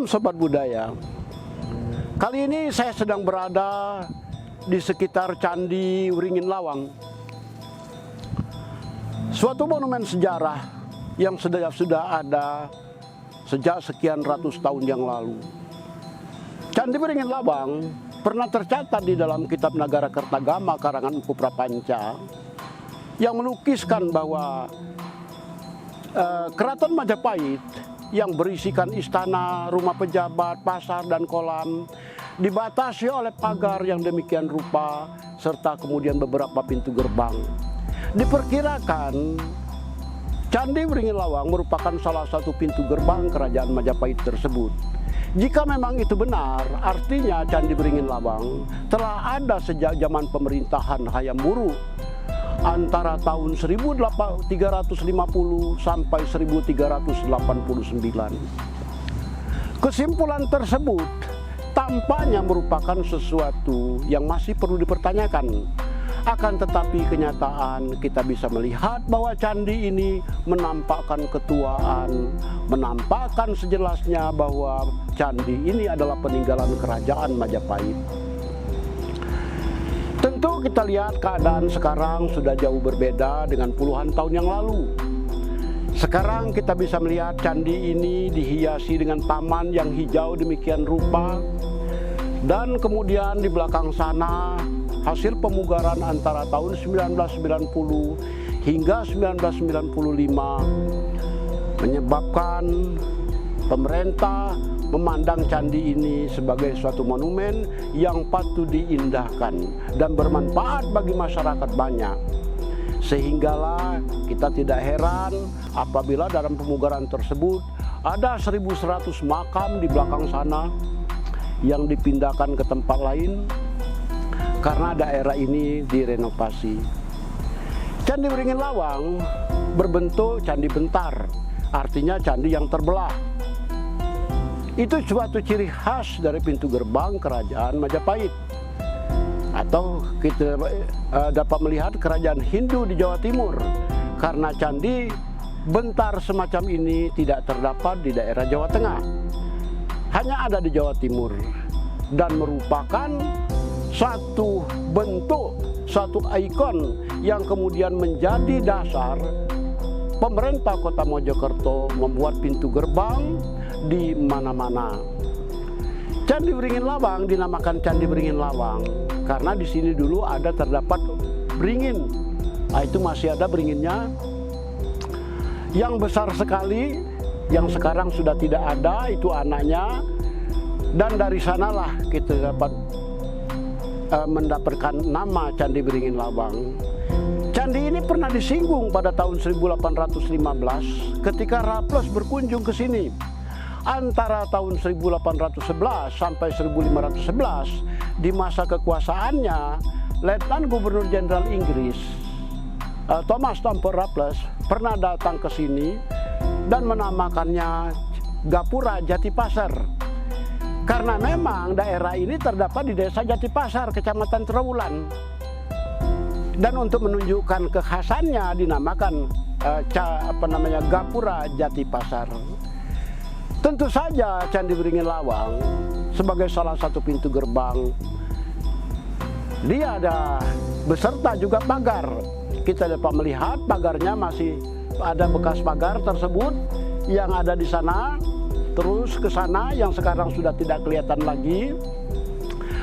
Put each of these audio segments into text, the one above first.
Salam Sobat Budaya. Kali ini saya sedang berada di sekitar Candi Wringin Lawang, suatu monumen sejarah yang sudah ada sejak sekian ratus tahun yang lalu. Candi Wringin Lawang pernah tercatat di dalam kitab Nagara Kertagama karangan Empu Prapanca yang melukiskan bahwa Keraton Majapahit yang berisikan istana, rumah pejabat, pasar, dan kolam dibatasi oleh pagar yang demikian rupa serta kemudian beberapa pintu gerbang. Diperkirakan Candi Wringin Lawang merupakan salah satu pintu gerbang kerajaan Majapahit tersebut. Jika memang itu benar, artinya Candi Wringin Lawang telah ada sejak zaman pemerintahan Hayam Wuruk antara tahun 1350 sampai 1389. Kesimpulan tersebut tampaknya merupakan sesuatu yang masih perlu dipertanyakan. Akan tetapi kenyataan kita bisa melihat bahwa candi ini menampakkan ketuaan, menampakkan sejelasnya bahwa candi ini adalah peninggalan kerajaan Majapahit. Tentu kita lihat keadaan sekarang sudah jauh berbeda dengan puluhan tahun yang lalu. Sekarang kita bisa melihat candi ini dihiasi dengan taman yang hijau demikian rupa. Dan kemudian di belakang sana hasil pemugaran antara tahun 1990 hingga 1995 menyebabkan pemerintah memandang candi ini sebagai suatu monumen yang patut diindahkan dan bermanfaat bagi masyarakat banyak. Sehinggalah kita tidak heran apabila dalam pemugaran tersebut ada 1.100 makam di belakang sana yang dipindahkan ke tempat lain karena daerah ini direnovasi. Candi Wringin Lawang berbentuk candi bentar, artinya candi yang terbelah. Itu suatu ciri khas dari pintu gerbang kerajaan Majapahit. Atau kita dapat melihat kerajaan Hindu di Jawa Timur, karena candi bentar semacam ini tidak terdapat di daerah Jawa Tengah. Hanya ada di Jawa Timur dan merupakan satu bentuk, satu ikon yang kemudian menjadi dasar pemerintah Kota Mojokerto membuat pintu gerbang di mana-mana. Candi Wringin Lawang dinamakan Candi Wringin Lawang karena di sini dulu terdapat beringin. Nah, itu masih ada beringinnya yang besar sekali, yang sekarang sudah tidak ada, itu anaknya. Dan dari sanalah kita dapat mendapatkan nama Candi Wringin Lawang. Candi ini pernah disinggung pada tahun 1815 ketika Raffles berkunjung ke sini. Antara tahun 1811 sampai 1511, di masa kekuasaannya, Letnan Gubernur Jenderal Inggris Thomas Stamford Raffles pernah datang ke sini dan menamakannya Gapura Jatipasar. Karena memang daerah ini terdapat di desa Jatipasar, Kecamatan Trawulan. Dan untuk menunjukkan kekhasannya dinamakan Gapura Jatipasar. Tentu saja Candi Wringin Lawang sebagai salah satu pintu gerbang, dia ada beserta juga pagar. Kita dapat melihat pagarnya masih ada bekas pagar tersebut yang ada di sana, terus ke sana yang sekarang sudah tidak kelihatan lagi,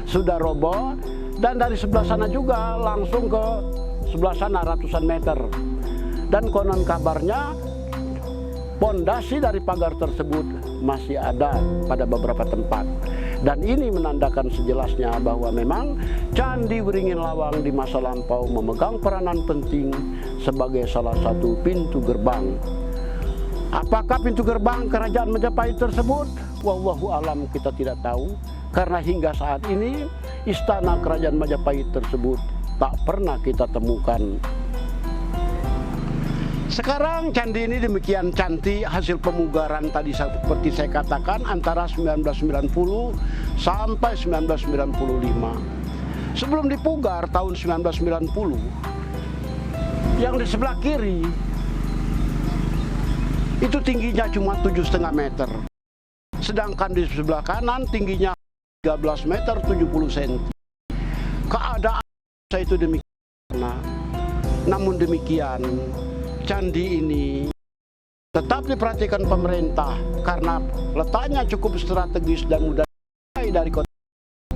sudah roboh. Dan dari sebelah sana juga langsung ke sebelah sana ratusan meter. Dan konon kabarnya pondasi dari pagar tersebut masih ada pada beberapa tempat. Dan ini menandakan sejelasnya bahwa memang Candi Wringin Lawang di masa lampau memegang peranan penting sebagai salah satu pintu gerbang. Apakah pintu gerbang kerajaan Majapahit tersebut? Wallahu alam, kita tidak tahu. Karena hingga saat ini istana kerajaan Majapahit tersebut tak pernah kita temukan. Sekarang candi ini demikian cantik hasil pemugaran tadi seperti saya katakan antara 1990 sampai 1995. Sebelum dipugar tahun 1990, yang di sebelah kiri itu tingginya cuma 7,5 meter. Sedangkan di sebelah kanan tingginya 13 meter 70 cm. Keadaan itu demikian. Namun demikian, candi ini tetap diperhatikan pemerintah karena letaknya cukup strategis dan mudah dari kota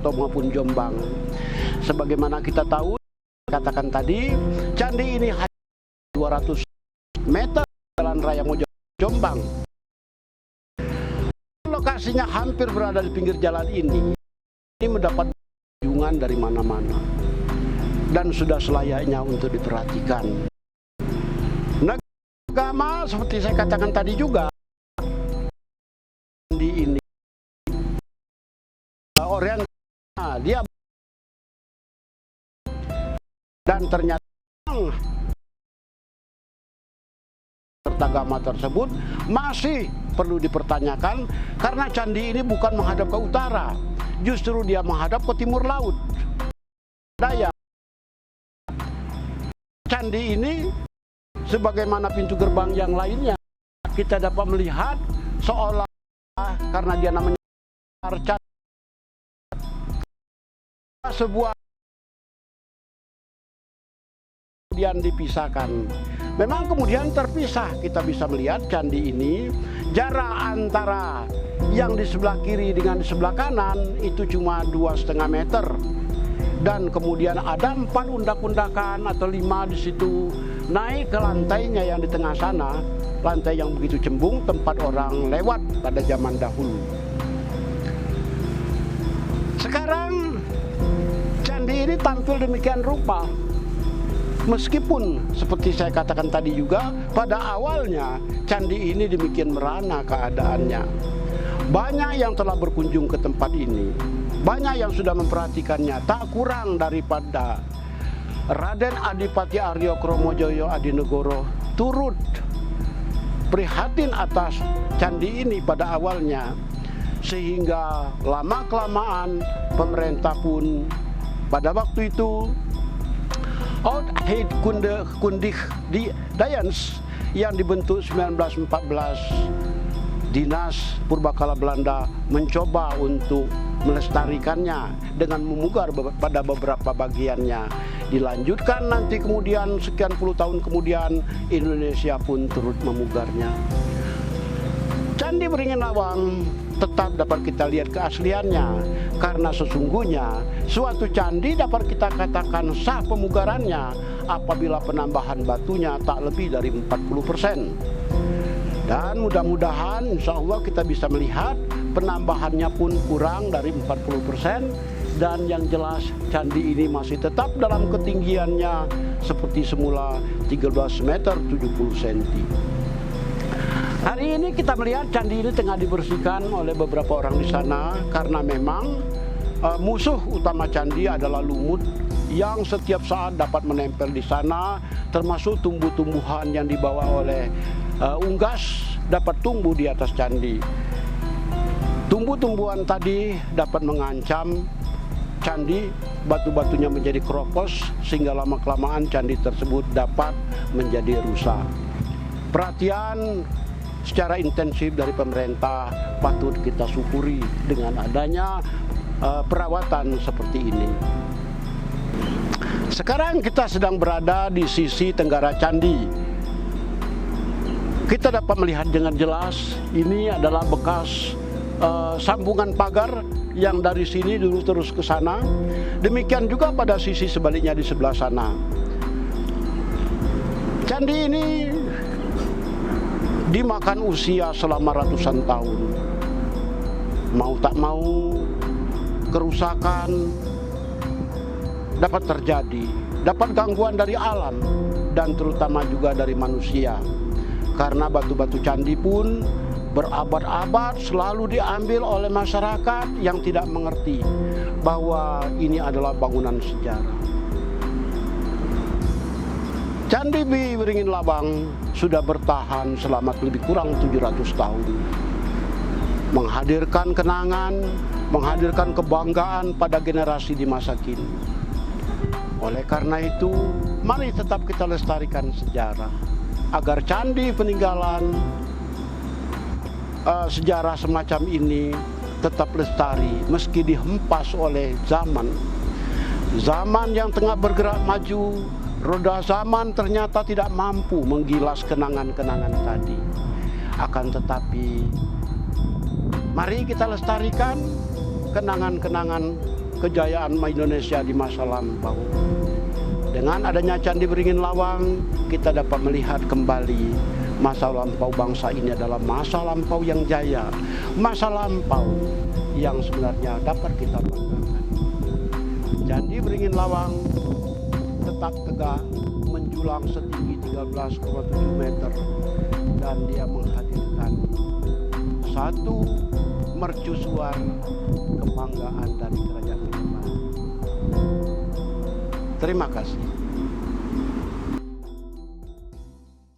maupun Jombang. Sebagaimana kita tahu, katakan tadi, candi ini hanya 200 meter jalan raya Mojo Jombang. Lokasinya hampir berada di pinggir jalan ini mendapat kunjungan dari mana-mana dan sudah selayaknya untuk diperhatikan. Agama seperti saya katakan tadi juga, di ini orang dia dan ternyata agama tersebut masih perlu dipertanyakan karena candi ini bukan menghadap ke utara, justru dia menghadap ke timur laut daya. Candi ini sebagaimana pintu gerbang yang lainnya, kita dapat melihat seolah karena dia namanya sebuah kemudian dipisahkan. Memang kemudian terpisah, kita bisa melihat candi ini jarak antara yang di sebelah kiri dengan di sebelah kanan itu cuma 2,5 meter. Dan kemudian ada 4 undak-undakan atau 5 di situ naik ke lantainya yang di tengah sana, lantai yang begitu cembung tempat orang lewat pada zaman dahulu. Sekarang candi ini tampil demikian rupa. Meskipun seperti saya katakan tadi juga, pada awalnya candi ini demikian merana keadaannya. Banyak yang telah berkunjung ke tempat ini, banyak yang sudah memperhatikannya, tak kurang daripada Raden Adipati Aryo Kromojoyo Adinegoro turut prihatin atas candi ini pada awalnya, sehingga lama-kelamaan pemerintah pun pada waktu itu Oudheid Kundig di Dayans yang dibentuk 1914, Dinas Purbakala Belanda mencoba untuk melestarikannya dengan memugar pada beberapa bagiannya. Dilanjutkan nanti kemudian sekian puluh tahun kemudian Indonesia pun turut memugarnya. Candi Beringin Lawang tetap dapat kita lihat keasliannya, karena sesungguhnya suatu candi dapat kita katakan sah pemugarannya apabila penambahan batunya tak lebih dari 40%. Dan mudah-mudahan insya Allah kita bisa melihat penambahannya pun kurang dari 40%, dan yang jelas candi ini masih tetap dalam ketinggiannya seperti semula 13 meter 70 cm. Hari ini kita melihat candi ini tengah dibersihkan oleh beberapa orang di sana karena memang musuh utama candi adalah lumut yang setiap saat dapat menempel di sana, termasuk tumbuh-tumbuhan yang dibawa oleh unggas dapat tumbuh di atas candi. Tumbuh-tumbuhan tadi dapat mengancam candi, batu-batunya menjadi keropos sehingga lama-kelamaan candi tersebut dapat menjadi rusak. Perhatian secara intensif dari pemerintah patut kita syukuri dengan adanya perawatan seperti ini. Sekarang kita sedang berada di sisi tenggara candi. Kita dapat melihat dengan jelas ini adalah bekas sambungan pagar yang dari sini dulu terus ke sana. Demikian juga pada sisi sebaliknya di sebelah sana. Candi ini dimakan usia selama ratusan tahun. Mau tak mau, kerusakan dapat terjadi, dapat gangguan dari alam dan terutama juga dari manusia. Karena batu-batu candi pun berabad-abad selalu diambil oleh masyarakat yang tidak mengerti bahwa ini adalah bangunan sejarah. Candi Beringin Lawang sudah bertahan selama lebih kurang 700 tahun. Menghadirkan kenangan, menghadirkan kebanggaan pada generasi di masa kini. Oleh karena itu, mari tetap kita lestarikan sejarah, agar candi peninggalan sejarah semacam ini tetap lestari meski dihempas oleh zaman. Zaman yang tengah bergerak maju, roda zaman ternyata tidak mampu menggilas kenangan-kenangan tadi. Akan tetapi, mari kita lestarikan kenangan-kenangan kejayaan Indonesia di masa lampau. Dengan adanya Candi Beringin Lawang, kita dapat melihat kembali masa lampau bangsa ini adalah masa lampau yang jaya, masa lampau yang sebenarnya dapat kita banggakan. Candi Beringin Lawang tetap tegak menjulang setinggi 13,7 meter dan dia menghadirkan satu mercusuar kebanggaan dari Kerajaan Majapahit. Terima kasih.